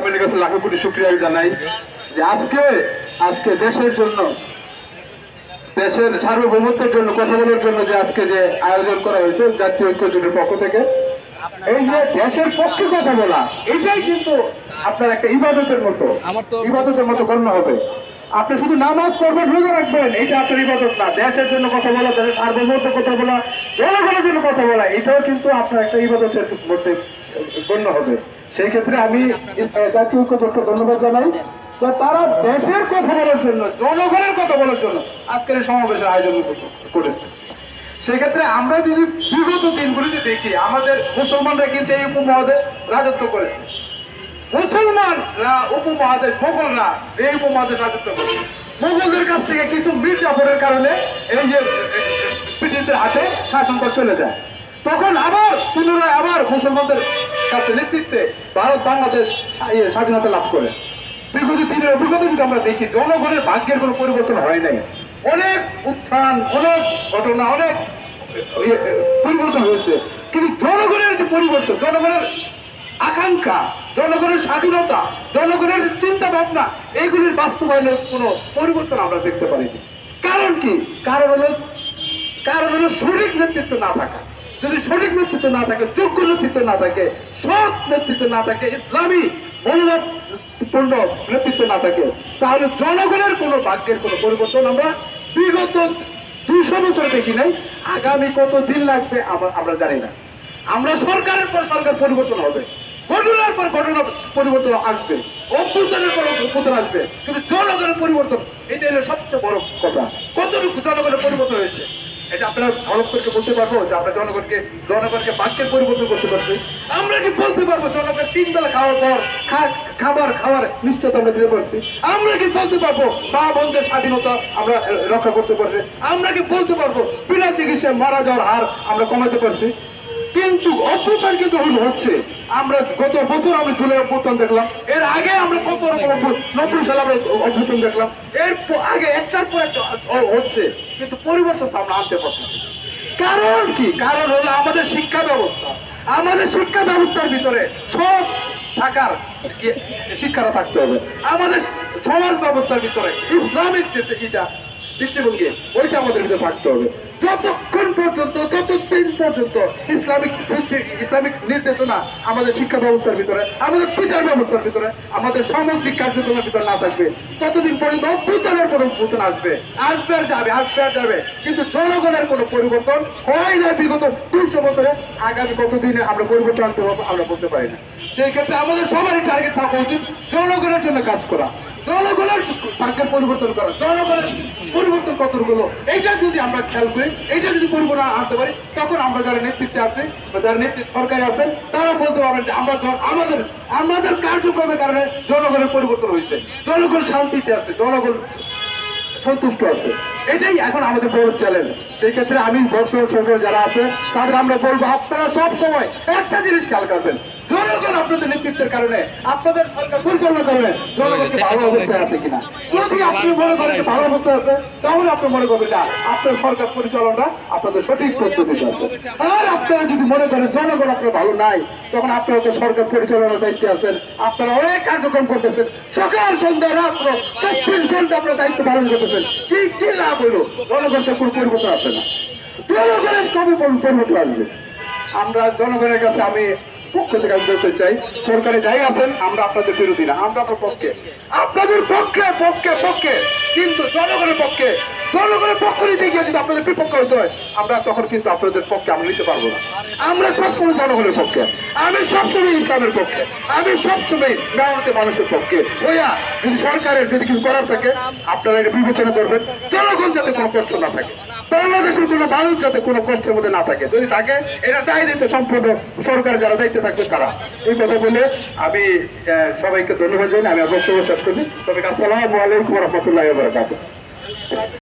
আলমিনের কাছে লাখো কোটি শুকরিয়া জানাই যে আজকে দেশের জন্য, দেশের সার্বভৌমত্বের জন্য কথা বলার জন্য যে আজকে যে আয়োজন করা হয়েছে জাতীয় ঐক্য জোটের পক্ষ থেকে, এই যে দেশের পক্ষে কথা বলা, এটাই কিন্তু আপনার একটা ইবাদতের মতো গণ্য হবে। আপনি শুধু নামাজ পড়বেন, রোজা রাখবেন, এটা আপনার ইবাদত না। দেশের জন্য কথা বলা, দেশের সার্বভৌমত্ব কথা বলা, জনগণের জন্য কথা বলা, এটাও কিন্তু আপনার একটা ইবাদতের মধ্যে গণ্য হবে। সেই ক্ষেত্রে আমি জাতীয় ঐক্য জোটকে ধন্যবাদ জানাই যে তারা দেশের কথা বলার জন্য, জনগণের কথা বলার জন্য আজকের এই সমাবেশের আয়োজন করেছে। সেক্ষেত্রে আমরা যদি বিগত দিনগুলিতে দেখি, আমাদের মুসলমানরা কিন্তু এই উপমহাদেশ রাজত্ব করেছে। মুসলমানরা উপমহাদেশ, মোগলরা এই উপমহাদেশ রাজত্ব করেছে। মোগলদের কাছ থেকে কিছু মির্জাফরের কারণে এই যে ব্রিটিশদের হাতে শাসনকর চলে যায়। তখন আবার পুনরায় আবার মুসলমানদের কাছে নেতৃত্বে ভারত বাংলাদেশ স্বাধীনতা লাভ করে। বিগত দিনের অভিজ্ঞতা যদি আমরা দেখি, জনগণের ভাগ্যের কোনো পরিবর্তন হয় নাই। অনেক উত্থান, অনেক ঘটনা, অনেক পরিবর্তন হয়েছে, কিন্তু জনগণের যে পরিবর্তন, জনগণের আকাঙ্ক্ষা, জনগণের স্বাধীনতা, জনগণের চিন্তা ভাবনা, এইগুলির বাস্তবায়নের কোনো পরিবর্তন আমরা দেখতে পারিনি। কারণ কি? কারণ হলো সঠিক নেতৃত্ব না থাকা। যদি সঠিক নেতৃত্ব না থাকে, যোগ্য নেতৃত্ব না থাকে, সৎ নেতৃত্ব না থাকে, ইসলামী মনোভাবপূর্ণ নেতৃত্ব না থাকে, তাহলে জনগণের কোনো ভাগ্যের কোনো পরিবর্তন আমরা বিগত 200 বছর দেখি নাই। আগামী কত দিন লাগবে আমরা জানি না। আমরা সরকারের পর সরকার পরিবর্তন হবে, ঘটনার পর ঘটনা পরিবর্তন আসবে, অভ্যুত্থানের পর অভ্যুত্থান আসবে, কিন্তু জনগণের পরিবর্তন, এটা হলো সবচেয়ে বড় কথা। কতটুকু জনগণের পরিবর্তন হয়েছে এটা আপনারা হলফ করে বলতে পারবো যে আমরা জনগণকে বাক্যের পরিবর্তন করতে পারছি? আমরা কি বলতে পারবো জনগণ 3 বেলা খাওয়ার পর খাবার নিশ্চয়তা আমরা দিতে পারছি? আমরা কি বলতে পারবো মা বোনদের স্বাধীনতা আমরা রক্ষা করতে পারছি? আমরা কি বলতে পারবো বিনা চিকিৎসায় মারা যাওয়ার হার আমরা কমাতে পারছি? কিন্তু অভ্যুত্থান কিন্তু হচ্ছে। আমরা গত বছর আমরা জুলাই অভ্যুত্থান দেখলাম, এর আগে আমরা কত রকম 90 সালে আমরা অভ্যুত্থান দেখলাম, এর আগে একটার পর একটা হচ্ছে, কিন্তু পরিবর্তন আমরা আনতে পারছি। কারণ কি? কারণ হলো আমাদের শিক্ষা ব্যবস্থা। আমাদের শিক্ষা ব্যবস্থার ভিতরে সৎ থাকার শিক্ষাটা থাকতে হবে। আমাদের সমাজ ব্যবস্থার ভিতরে ইসলামিক যে এটা দৃষ্টিভঙ্গি, ওইটা আমাদের ভিতরে থাকতে হবে। যতক্ষণ পর্যন্ত, ততদিন পর্যন্ত ইসলামিক নির্দেশনা আমাদের শিক্ষা ব্যবস্থার ভিতরে, আমাদের বিচার ব্যবস্থার ভিতরে, আমাদের সামগ্রিক কার্যক্রমের ভিতরে না থাকবে, ততদিন পর্যন্ত অভ্যুত্থানের কোনো অভ্যুত্থান আসবে আর যাবে, কিন্তু জনগণের কোনো পরিবর্তন হয় না। বিগত 200 বছরে আগামী কতদিনে আমরা পরিবর্তন আনতে পারবো আমরা বলতে পারি না। সেই ক্ষেত্রে আমাদের সবারই টার্গেট থাকা উচিত জনগণের জন্য কাজ করা, জনগণের ভাগ্যের পরিবর্তন করা, জনগণের পরিবর্তন কতগুলো, এইটা যদি আমরা খেয়াল করি, এইটা যদি পরিবর্তন আনতে পারি, তখন আমরা যারা নেতৃত্বে আছে বা যারা নেতৃত্ব সরকারে আছেন তারা বলতে পারবেন যে আমরা আমাদের কার্যক্রমের কারণে জনগণের পরিবর্তন হয়েছে, জনগণ শান্তিতে আছে, জনগণ সন্তুষ্ট আছে। এটাই এখন আমাদের বড় চ্যালেঞ্জ। সেই ক্ষেত্রে আমি বর্তমান সরকার যারা আছে তাদের আমরা বলবো, আপনারা সব সময় একটা জিনিস খেয়াল করবেন, জনগণ আপনাদের নেতৃত্বের কারণে, আপনাদের সরকার পরিচালনার কারণে জনগণকে ভালো অবস্থায় আছে কিনা। যদি আপনি মনে করেন ভালো অবস্থায় আছে, তাহলে আপনি মনে করবেন না আপনার সরকার পরিচালনা আপনাদের সঠিক পদ্ধতিতে আছে। আর আপনারা যদি মনে করেন জনগণ আপনার ভালো নাই, তখন আপনারা তো সরকার পরিচালনার দায়িত্বে আছেন, আপনারা অনেক কার্যক্রম করতেছেন, সকাল সন্ধ্যা রাত্র 24 ঘন্টা আপনার দায়িত্ব পালন করতেছেন, কি লাভ হইলো? জনগণকে কোনো পরিবর্তন আসে না। জনগণের কবে পরিবর্তন আসবে? আমরা জনগণের কাছে আমি পক্ষ থেকে আমি বলতে চাই, সরকারে যাই আছেন আমরা আপনাদের বিরোধী না, আমরা আপনার পক্ষে, আপনাদের পক্ষে, কিন্তু জনগণের পক্ষ নিতে গিয়ে যদি আপনাদের বিপক্ষ হতে হয়, আমরা তখন কিন্তু আপনাদের পক্ষে আমরা নিতে পারবো না। আমরা সবসময় জনগণের পক্ষে, আমি সবসময় ইসলামের পক্ষে, আমি সবসময় মেহনতি মানুষের পক্ষে। ওইয়া যদি সরকারের যদি কিছু করার থাকে আপনারা এটা বিবেচনা করবেন, জনগণ যাতে কোনো কষ্ট না থাকে, বাংলাদেশের কোনো মানুষ যাতে কোনো কষ্টের মধ্যে না থাকে, যদি থাকে এটা দায়িত্ব সম্পূর্ণ সরকার যারা দায়িত্বে থাকবে তারা। এই কথা বলে আমি সবাইকে ধন্যবাদ জানাই। আমি বক্তব্য শেষ করি। সবাইকে আসসালামু আলাইকুম ওয়া রাহমাতুল্লাহি ওয়া বারাকাতুহু।